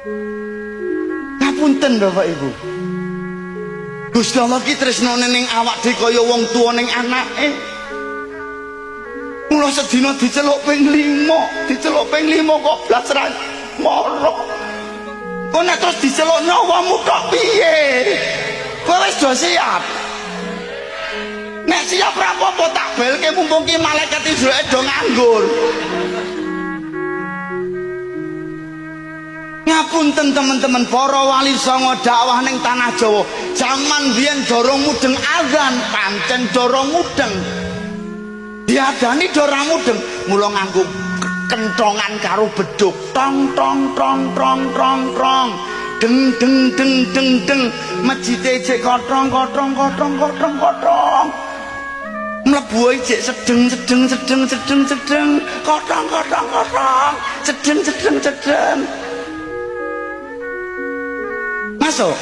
Ngapunten Bapak Ibu. Gusti Allah ki tresnane ning awak dhewe kaya wong tuwa ning anake. Mula sedina diceluk ping 5, diceluk ping 5 kok blas ra mara. Kok nek terus diceluk nyawamu kok piye? Kowe wis do siap. Nek siap ra apa-apa tak belke mumpung ki malaikat Israil do nganggur. Ngapunten teman-teman para wali songo dakwah ning tanah Jawa. Zaman biyen dorong mudeng azan, pancen dorong mudeng. Diadani dorong mudeng, mula nganggo kentongan karo beduk. Tong tong tong tong tong tong. Deng deng deng deng deng. Masjide jek kotrong kotrong kotrong kotrong kotrong. Mlebu jek sedeng sedeng sedeng sedeng sedeng. Kotrong kotrong kotrong. Sedeng sedeng sedeng. Masuk